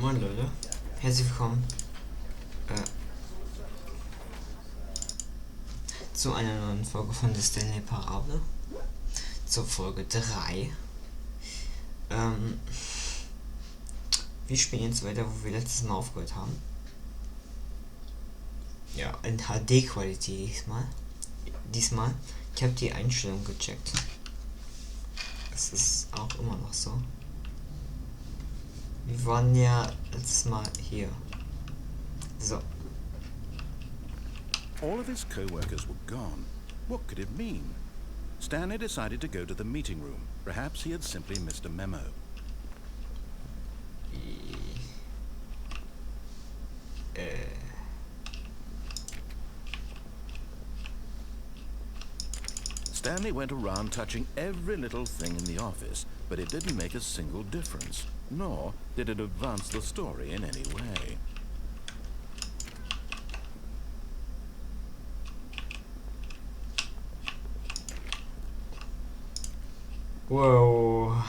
Moin Leute, herzlich willkommen zu einer neuen Folge von der Stanley Parabel, zur Folge 3. Wir spielen jetzt weiter, wo wir letztes Mal aufgehört haben. Ja, in HD-Qualität diesmal. Ich habe die Einstellung gecheckt. Es ist auch immer noch so. Wir waren ja letztes Mal hier. So. All of his co-workers were gone. What could it mean? Stanley decided to go to the meeting room. Perhaps he had simply missed a memo. Stanley went around touching every little thing in the office, but it didn't make a single difference, nor did it advance the story in any way. Whoa.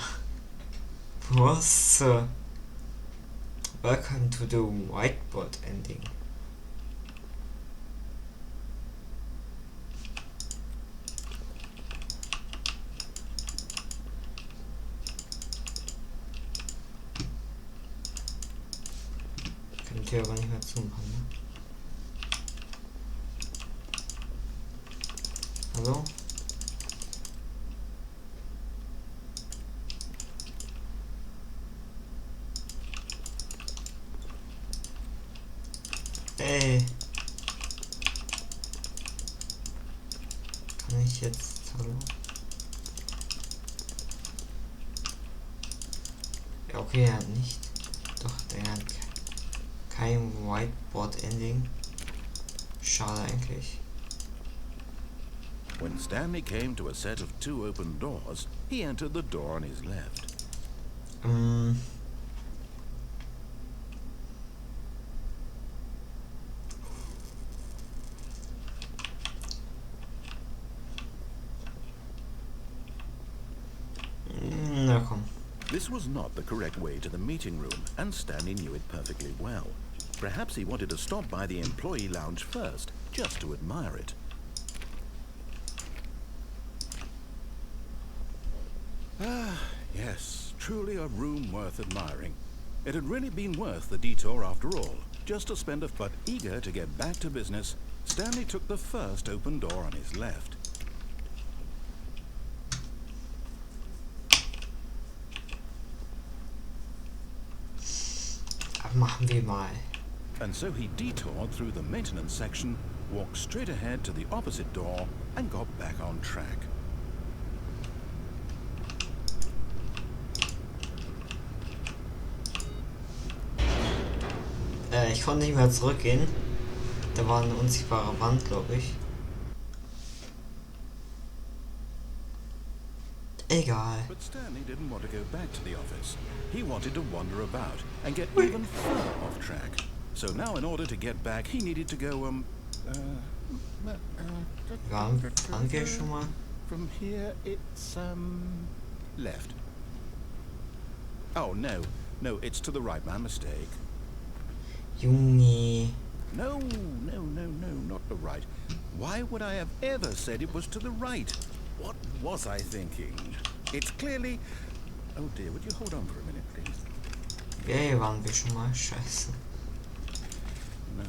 What's welcome to the whiteboard ending. Kann ich aber nicht mehr zumachen, ne? Hallo? Ey. Kann ich jetzt... Hallo? Ja, okay, er hat nicht. Doch, der hat kein Whiteboard-Ending. Schade eigentlich. When Stanley came to a set of 2 open doors, he entered the door on his left. Na komm. This was not the correct way to the meeting room, and Stanley knew it perfectly well. Perhaps he wanted to stop by the employee lounge first, just to admire it. Ah, yes, truly a room worth admiring. It had really been worth the detour after all. Just to spend but eager to get back to business, Stanley took the first open door on his left. Machen wir mal. And so he detoured through the maintenance section, walked straight ahead to the opposite door, and got back on track. Ich konnte nicht mehr zurückgehen. Da war eine unsichtbare Wand, glaube ich. Egal. But Stanley didn't want to go back to the office. He wanted to wander about and get even further off track. So now in order to get back, he needed to go, Waren wir schon mal? From here, it's, left. Oh, no, it's to the right, my mistake. Junge. No, not the right. Why would I have ever said it was to the right? What was I thinking? It's clearly... Oh dear, would you hold on for a minute, please? Ja, hier waren wir schon mal. Scheiße. No,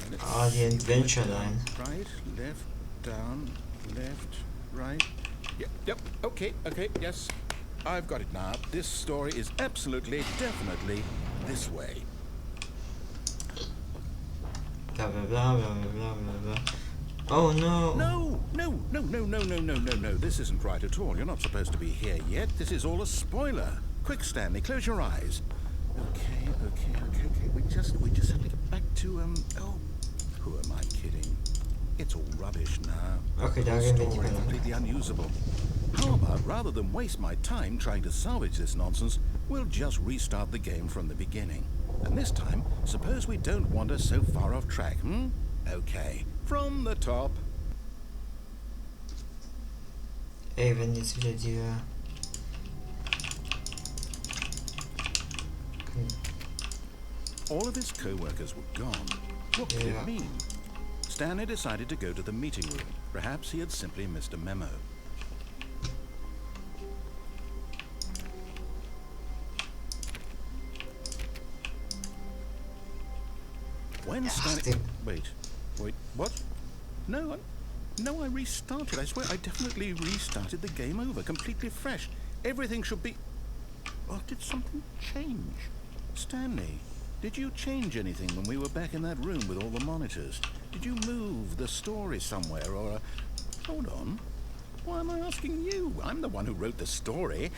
Die Adventure Line. Right, left, down, left, right. Yep, okay, yes. I've got it now. This story is absolutely, definitely this way. Bla bla bla bla bla bla bla. Oh no! No! This isn't right at all. You're not supposed to be here yet. This is all a spoiler. Quick, Stanley, close your eyes. Okay. We just have to get back to oh, who am I kidding? It's all rubbish now. Okay, da gehen wir nicht Story mehr lang. completely unusable. How about rather than waste my time trying to salvage this nonsense, we'll just restart the game from the beginning. And this time, suppose we don't wander so far off track, Okay, from the top. Ey, wenn jetzt wieder die... All of his co-workers were gone. What could Yeah. it mean? Stanley decided to go to the meeting room. Perhaps he had simply missed a memo. When Stanley... Wait, what? No, I restarted. I swear, I definitely restarted the game over, completely fresh. Everything should be... Or did something change? Stanley, did you change anything when we were back in that room with all the monitors? Did you move the story somewhere or... Hold on. Why am I asking you? I'm the one who wrote the story. It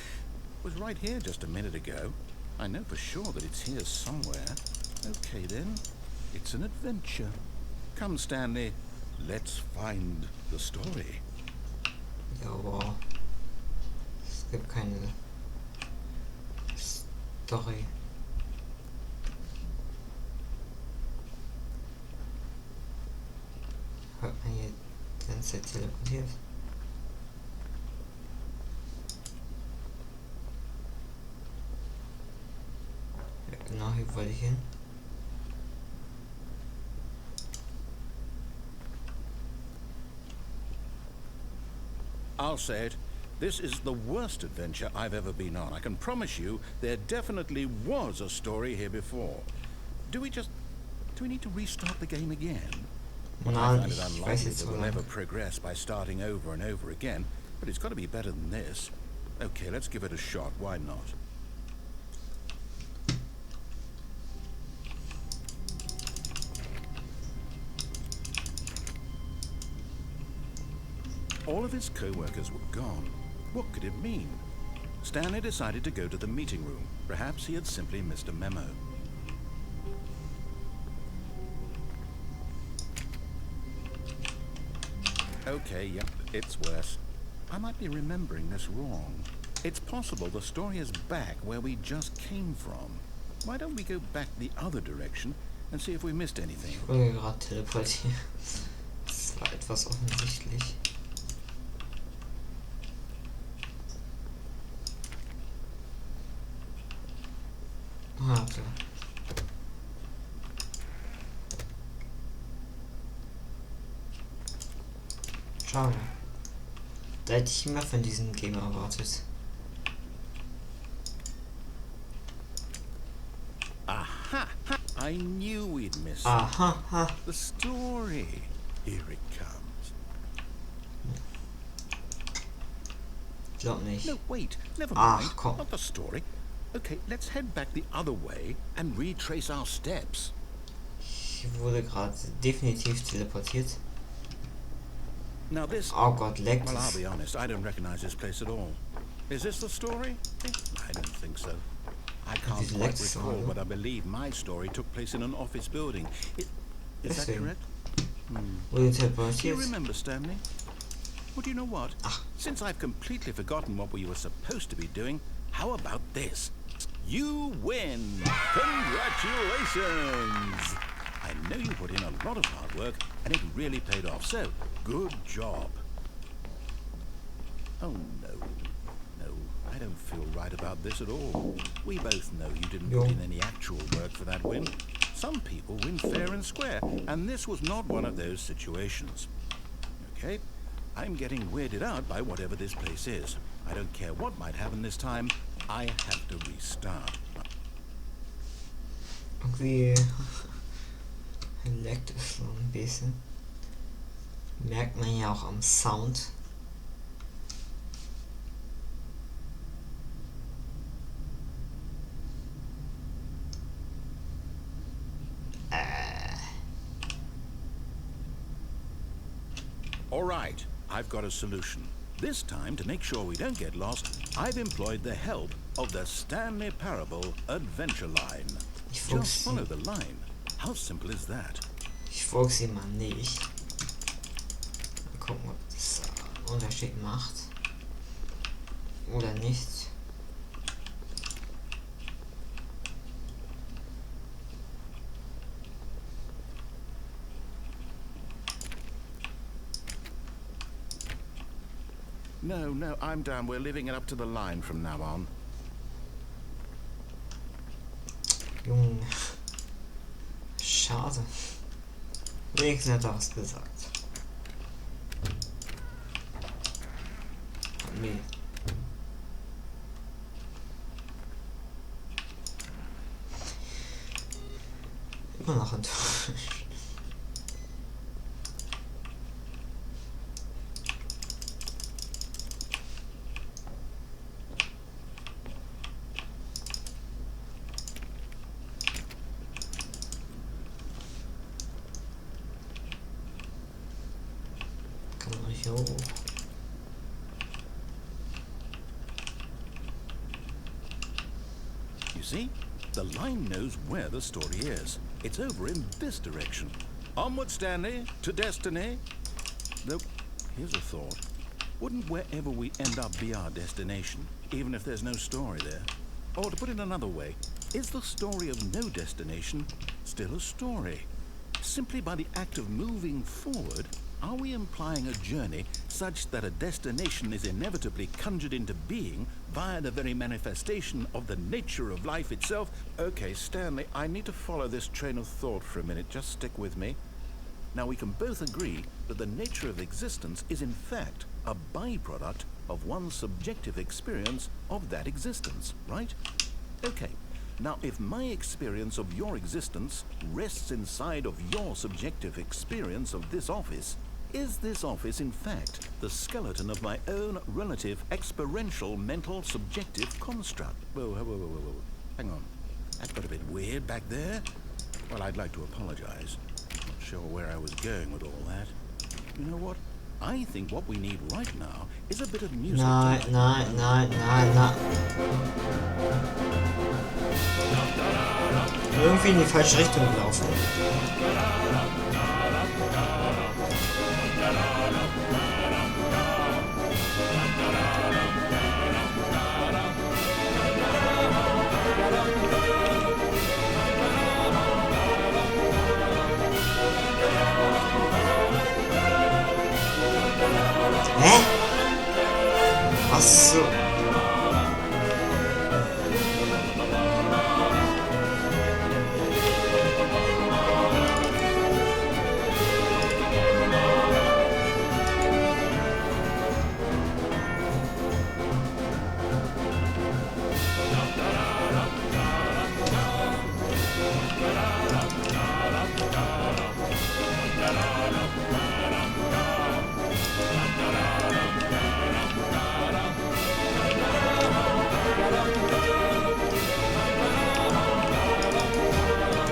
was right here just a minute ago. I know for sure that it's here somewhere. Okay then, it's an adventure. Come, Stanley, let's find the story. Jawohl. Es gibt keine Story. Hört man hier die ganze Zeit teleportiert? Ja, genau, hier wollte ich hin. I'll say it. This is the worst adventure I've ever been on. I can promise you there definitely was a story here before. Do we need to restart the game again? I Nein, find it ich weiß unlikely jetzt that so we'll lange. ever progress by starting over and over again, but it's got to be better than this. Okay, let's give it a shot. Why not? All of his co-workers were gone. What could it mean? Stanley decided to go to the meeting room. Perhaps he had simply missed a memo. Okay, yep, it's worse. I might be remembering this wrong. It's possible the story is back where we just came from. Why don't we go back the other direction and see if we missed anything? Ich wurde gerade teleportiert. Das war etwas offensichtlich. Warte. Schade. Da hätte ich mehr von diesem Game erwartet. Aha! I knew we'd miss it. Aha, ha. The story. Here it comes. Glaub nicht. No, wait. Never Ach, mind. komm. Not the story. Okay, let's head back the other way and retrace our steps. Ich wurde gerade definitiv teleportiert. Now this... Oh Gott, leckt Well, I'll es. be honest, I don't recognize this place at all. Is this the story? I don't think so. I can't These quite legs recall, are- but I believe my story took place in an office building. Is that Deswegen. correct? Wurde Do you teleportiert. remember, Stanley? Well, do you know what? Ach. Since I've completely forgotten what we were supposed to be doing, how about this? You win! Congratulations! I know you put in a lot of hard work, and it really paid off, so good job. Oh, no. No, I don't feel right about this at all. We both know you didn't No. put in any actual work for that win. Some people win fair and square, and this was not one of those situations. Okay? I'm getting weirded out by whatever this place is. I don't care what might happen this time. I have to restart. Irgendwie leckt es so ein bisschen. Merkt man ja auch am Sound. All right, I've got a solution. This time, to make sure we don't get lost, I've employed the help of the Stanley Parable Adventure Line. Ich Just follow folge the line. How simple is that? sie mal nicht. Mal gucken, ob das Unterschied macht. Oder nicht. No, I'm down. We're leaving it up to the line from now on. Junge. schade. Wenigstens hat er was gesagt. Nee. Immer noch enttäuscht. Kann man hier hoch. You see? The line knows where the story is. It's over in this direction. Onward, Stanley, to destiny. Though, here's a thought. Wouldn't wherever we end up be our destination, even if there's no story there? Or to put it another way, is the story of no destination still a story? Simply by the act of moving forward, are we implying a journey such that a destination is inevitably conjured into being via the very manifestation of the nature of life itself? Okay, Stanley, I need to follow this train of thought for a minute. Just stick with me. Now, we can both agree that the nature of existence is in fact a byproduct of one's subjective experience of that existence, right? Okay. Now, if my experience of your existence rests inside of your subjective experience of this office, is this office, in fact, the skeleton of my own relative experiential mental subjective construct? Whoa. Hang on. That got a bit weird back there. Well, I'd like to apologize. Not sure where I was going with all that. You know what? I think what we need right now is a bit of music. Nein. Irgendwie in die falsche Richtung gelaufen. Hä? Ach so.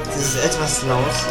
Das ist etwas laut.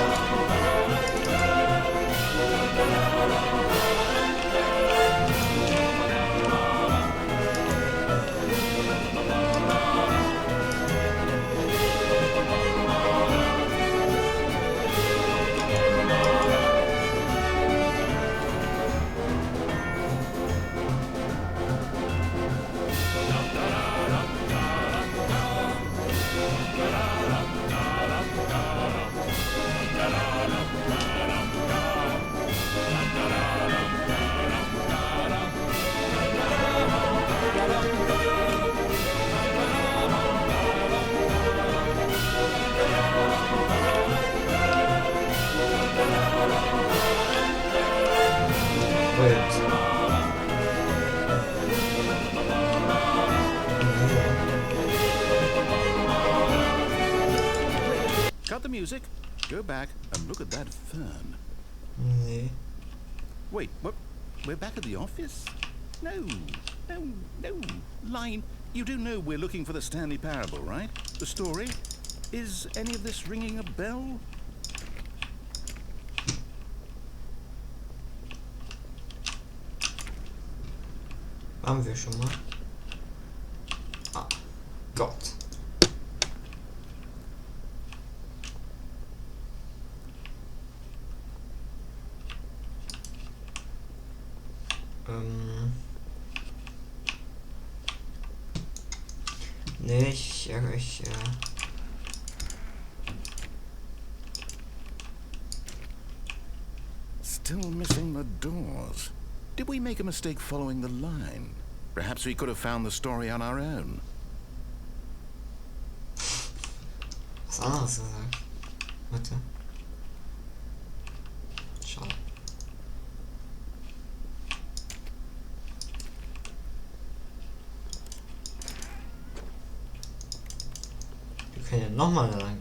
Cut the music, go back and look at that fern. Nee. Wait, what? We're back at the office? No. Line, you do know we're looking for the Stanley Parable, right? The story? Is any of this ringing a bell? Waren wir schon mal? Ah, Gott. Nee, ich Still missing the doors. Did we make a mistake following the line? Perhaps we could have found the story on our own. was anderes gesagt. Warte. kann ja nochmal lang.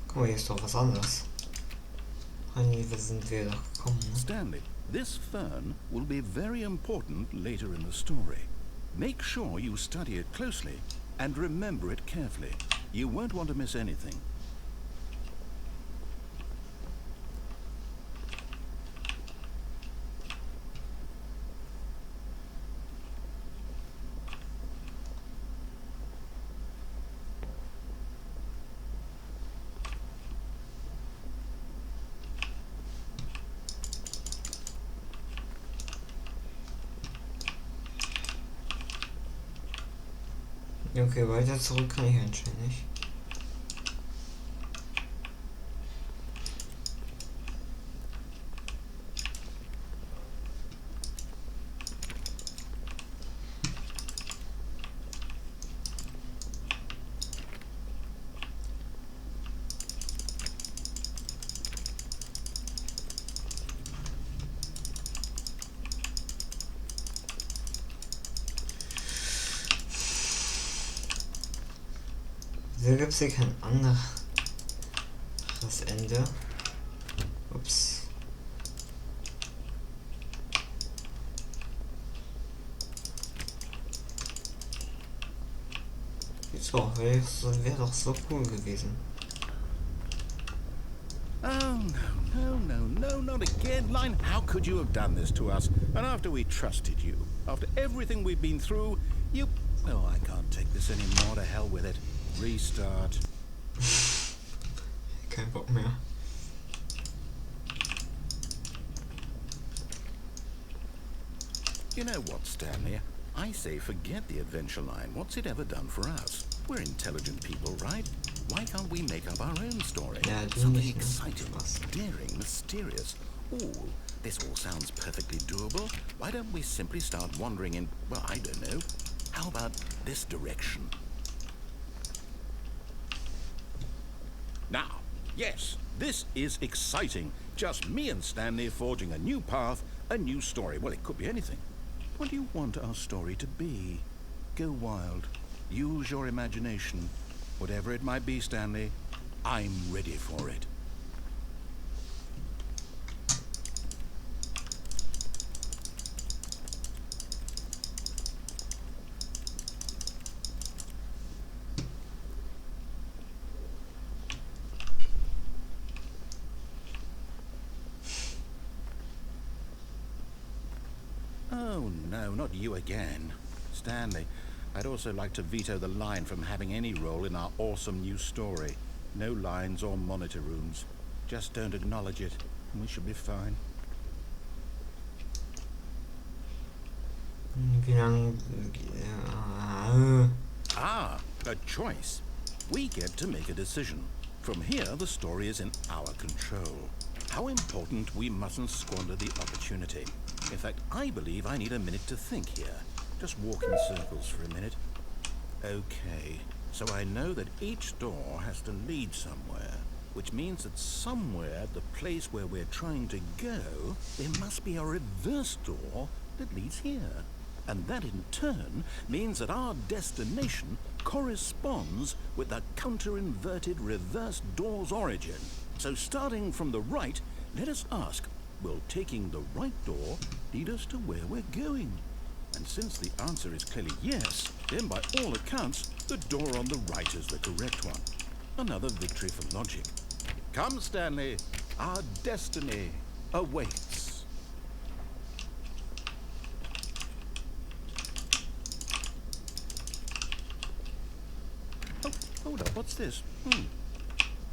Guck mal, hier ist doch was anderes. Honey, wo sind wir doch gekommen? Ne? Stanley, this fern will be very important later in the story. Make sure you study it closely and remember it carefully. You won't want to miss anything. Okay, weiter zurück kann ich anscheinend nicht. Wieso gibt es hier kein anderes Ende? Ups. So, wäre doch so cool gewesen. Oh, no, not again. Line, how could you have done this to us? And after we trusted you, after everything we've been through, you... Oh, I can't take this anymore. To hell with it. Restart. Kein Bock mehr. You know what, Stanley? I say forget the adventure line. What's it ever done for us? We're intelligent people, right? Why can't we make up our own story? Yeah, something exciting, daring, mysterious. Ooh, this all sounds perfectly doable. Why don't we simply start wandering in, well, I don't know. How about this direction? Now, yes, this is exciting. Just me and Stanley forging a new path, a new story. Well, it could be anything. What do you want our story to be? Go wild. Use your imagination. Whatever it might be, Stanley, I'm ready for it. Oh, no, not you again. Stanley, I'd also like to veto the line from having any role in our awesome new story. No lines or monitor rooms. Just don't acknowledge it, and we should be fine. Ah, a choice. We get to make a decision. From here, the story is in our control. How important we mustn't squander the opportunity. In fact, I believe I need a minute to think here. Just walk in circles for a minute. Okay, so I know that each door has to lead somewhere, which means that somewhere at the place where we're trying to go, there must be a reverse door that leads here. And that in turn means that our destination corresponds with the counter-inverted reverse door's origin. So starting from the right, let us ask, will taking the right door lead us to where we're going? And since the answer is clearly yes, then by all accounts, the door on the right is the correct one. Another victory for logic. Come, Stanley, our destiny awaits. Oh, hold up, what's this?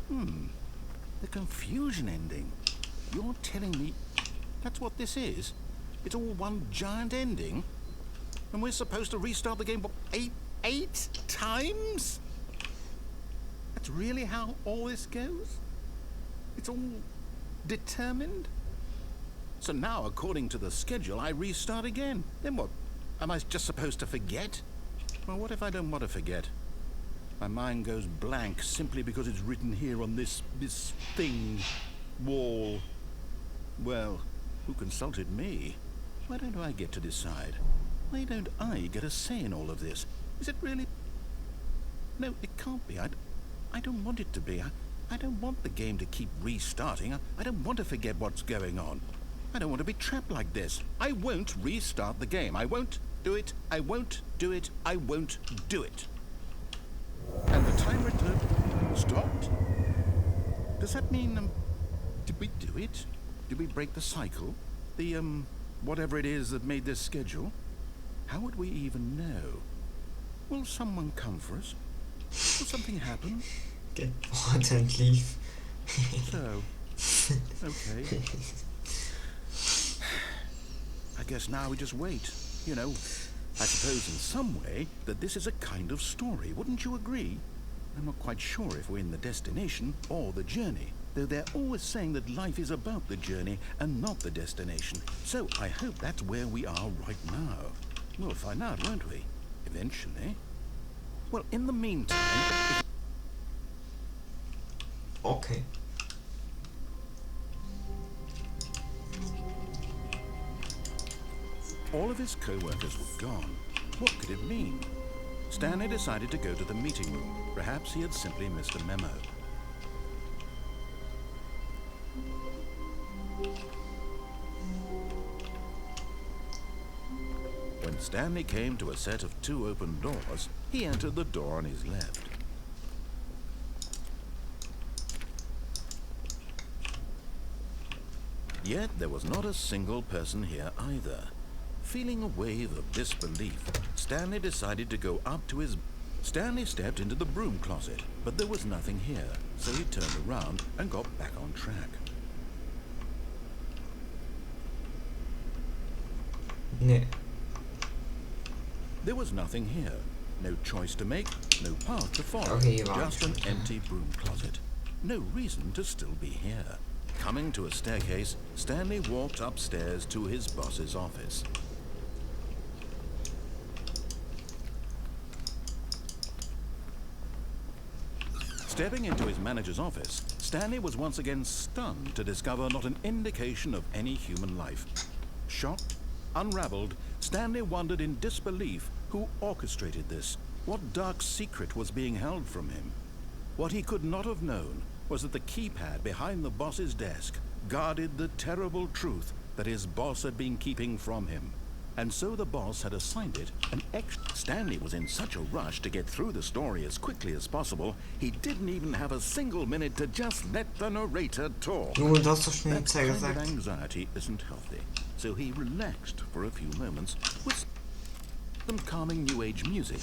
The confusion ending. You're telling me that's what this is? It's all one giant ending? And we're supposed to restart the game, what, eight times? That's really how all this goes? It's all determined? So now, according to the schedule, I restart again. Then what? Am I just supposed to forget? Well, what if I don't want to forget? My mind goes blank simply because it's written here on this thing, wall. Well, who consulted me? Why don't I get to decide? Why don't I get a say in all of this? Is it really? No, it can't be. I don't want it to be. I don't want the game to keep restarting. I don't want to forget what's going on. I don't want to be trapped like this. I won't restart the game. I won't do it. I won't do it. I won't do it. And the timer stopped. Does that mean, did we do it? Did we break the cycle? The, whatever it is that made this schedule? How would we even know? Will someone come for us? Will something happen? Get bored and leave. So, okay. I guess now we just wait. You know, I suppose in some way that this is a kind of story. Wouldn't you agree? I'm not quite sure if we're in the destination or the journey, though they're always saying that life is about the journey and not the destination. So I hope that's where we are right now. We'll find out, won't we? Eventually. Well, in the meantime... Okay. All of his co-workers were gone. What could it mean? Stanley decided to go to the meeting room. Perhaps he had simply missed a memo. When Stanley came to a set of 2 open doors, he entered the door on his left. Yet there was not a single person here either. Feeling a wave of disbelief, Stanley decided to go up to his... Stanley stepped into the broom closet, but there was nothing here, so he turned around and got back on track. Nee. There was nothing here. No choice to make, no path to follow. Okay, just an empty broom closet. No reason to still be here. Coming to a staircase, Stanley walked upstairs to his boss's office. Stepping into his manager's office, Stanley was once again stunned to discover not an indication of any human life. Shocked, unraveled, Stanley wondered in disbelief who orchestrated this. What dark secret was being held from him? What he could not have known was that the keypad behind the boss's desk guarded the terrible truth that his boss had been keeping from him. And so the boss had assigned it an extra. Stanley was in such a rush to get through the story as quickly as possible, he didn't even have a single minute to just let the narrator talk. Junge, du hast doch schon That die kind Zeit of gesagt. anxiety isn't healthy, so he relaxed for a few moments with some calming new age music.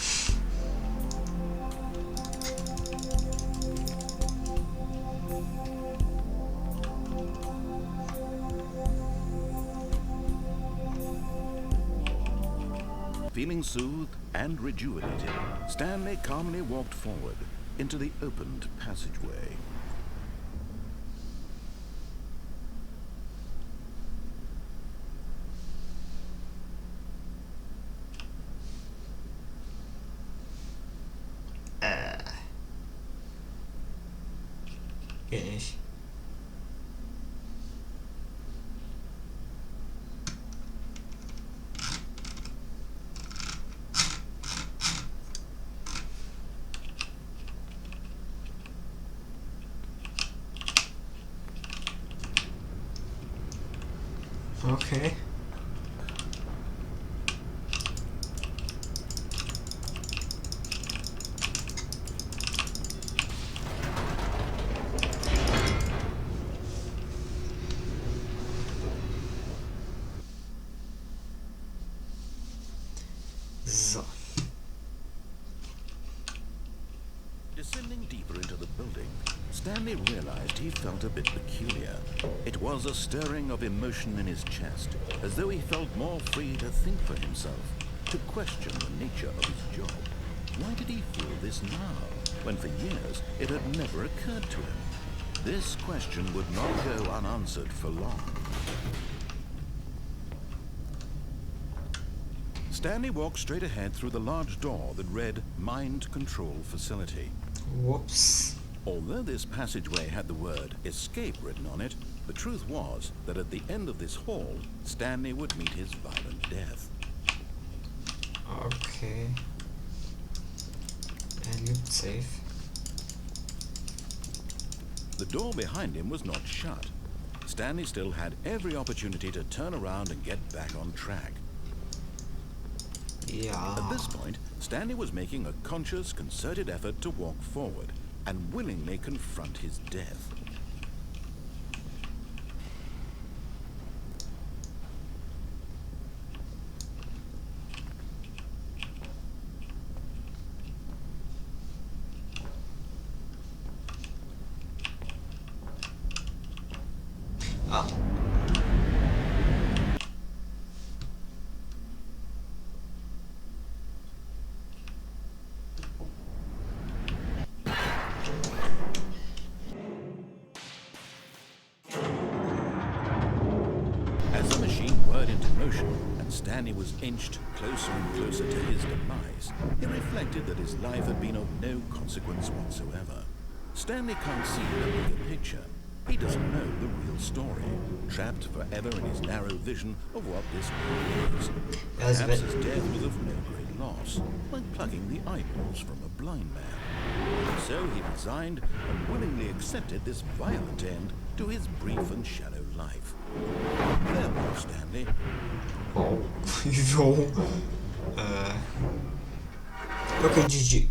Feeling soothed and rejuvenated, Stanley calmly walked forward into the opened passageway. Geht nicht. Okay. So. Descending deeper into the building, Stanley realized he felt a bit peculiar. It was a stirring of emotion in his chest, as though he felt more free to think for himself, to question the nature of his job. Why did he feel this now, when for years it had never occurred to him? This question would not go unanswered for long. Stanley walked straight ahead through the large door that read Mind Control Facility. Whoops. Although this passageway had the word escape written on it, the truth was that at the end of this hall, Stanley would meet his violent death. Okay. Loop safe. The door behind him was not shut. Stanley still had every opportunity to turn around and get back on track. Yeah. At this point, Stanley was making a conscious, concerted effort to walk forward and willingly confront his death. Ah. As the machine whirred into motion and Stanley was inched closer and closer to his demise, he reflected that his life had been of no consequence whatsoever. Stanley can't see the bigger picture. He doesn't know the real story, trapped forever in his narrow vision of what this world is. Perhaps his death was of no great loss, like plucking the eyeballs from a blind man. So he resigned and willingly accepted this violent end to his brief and shallow life. Farewell, Stanley. Oh, yo. Okay, GG.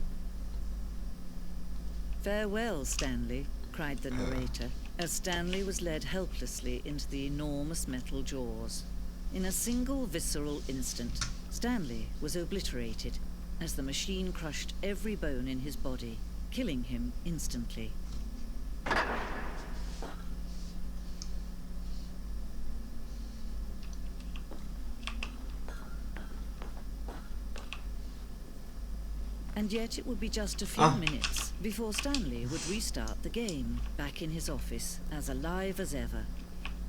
Farewell, Stanley, cried the narrator, as Stanley was led helplessly into the enormous metal jaws. In a single visceral instant, Stanley was obliterated as the machine crushed every bone in his body, killing him instantly. And yet it would be just a few minutes before Stanley would restart the game, back in his office, as alive as ever.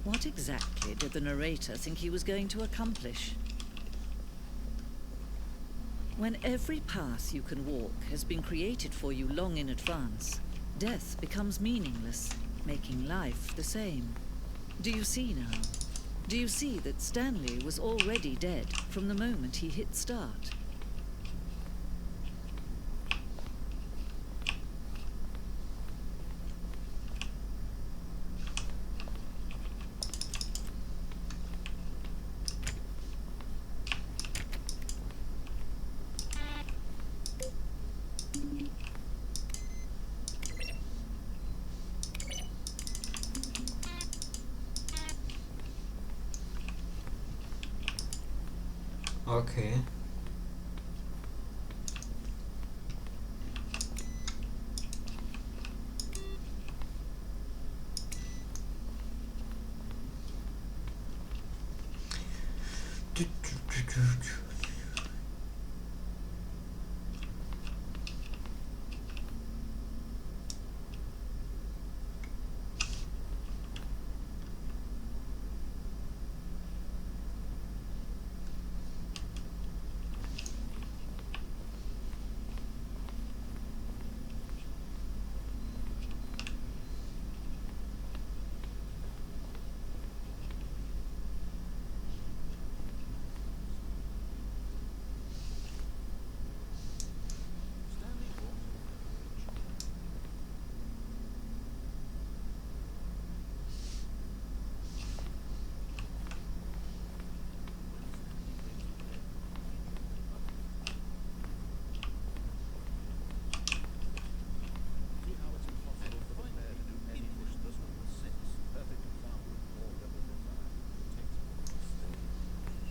What exactly did the narrator think he was going to accomplish? When every path you can walk has been created for you long in advance, death becomes meaningless, making life the same. Do you see now? Do you see that Stanley was already dead from the moment he hit start? Okay.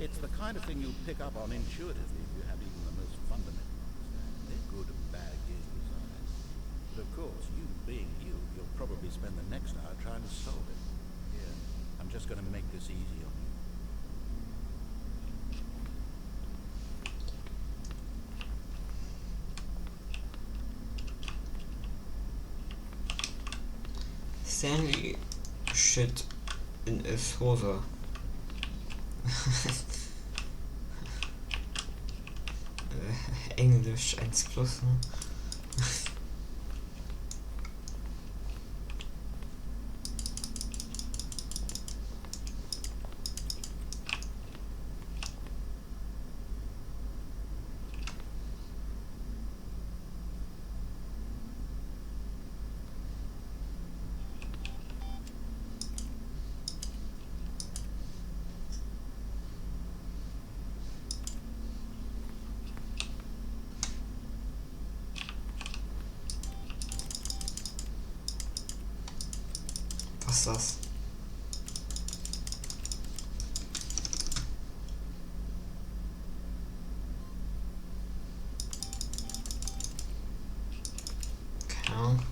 It's the kind of thing you'll pick up on intuitively if you have even the most fundamental understanding. They're good and bad game designs. But of course, you being you, you'll probably spend the next hour trying to solve it. Here, I'm just going to make this easy on you. Stanley shit in a folder. Englisch 1+, ne? Was ist das? Keine Ahnung.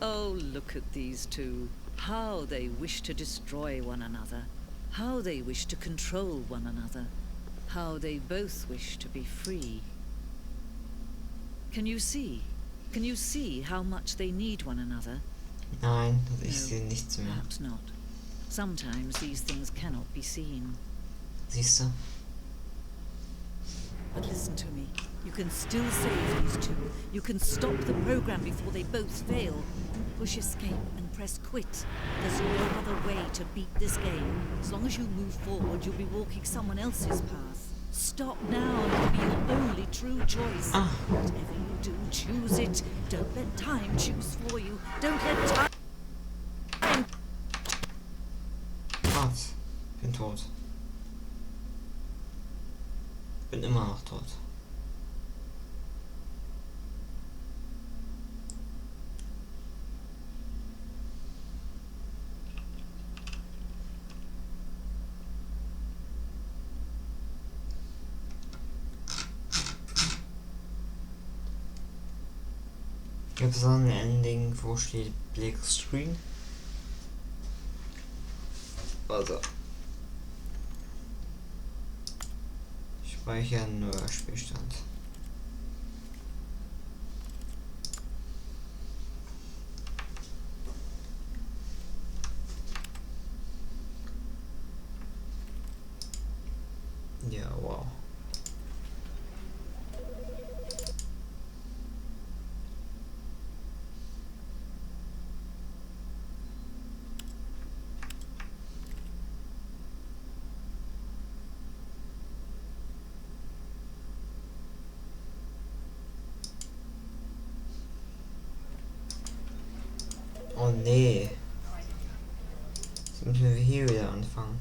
Oh, look at these two. How they wish to destroy one another. How they wish to control one another. How they both wish to be free. Can you see? Can you see how much they need one another? Nein, ich No, sehe nichts mehr. perhaps not. Sometimes these things cannot be seen. Siehst du? But listen to me. You can still save these two. You can stop the program before they both fail. Push escape and press quit. There's no other way to beat this game. As long as you move forward, you'll be walking someone else's path. Stop now and it'll be your only true choice. Whatever you do, choose it. Don't let time choose for you. Don't let time... Was? Bin tot. Bin immer noch tot. Gibt es so ein Ending, wo steht Black Screen? Also. Speichern, nur Spielstand. Ja, wow. Oh nee. Jetzt müssen wir hier wieder anfangen.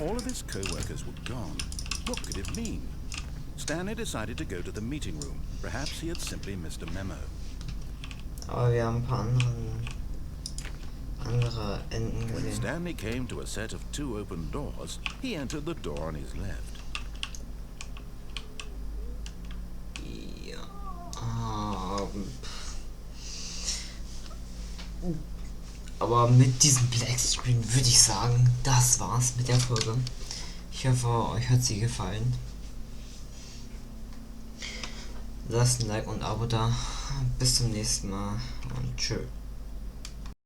All of his co-workers were gone. What could it mean? Stanley decided to go to the meeting room. Perhaps he had simply missed a memo. Aber wir haben ein paar andere Enden When gesehen. Stanley came to a set of 2 open doors, he entered the door on his left. Ja. Aber mit diesem Black Screen würde ich sagen, das war's mit der Folge. Ich hoffe, euch hat sie gefallen. Lasst ein Like und ein Abo da. Bis zum nächsten Mal und tschö.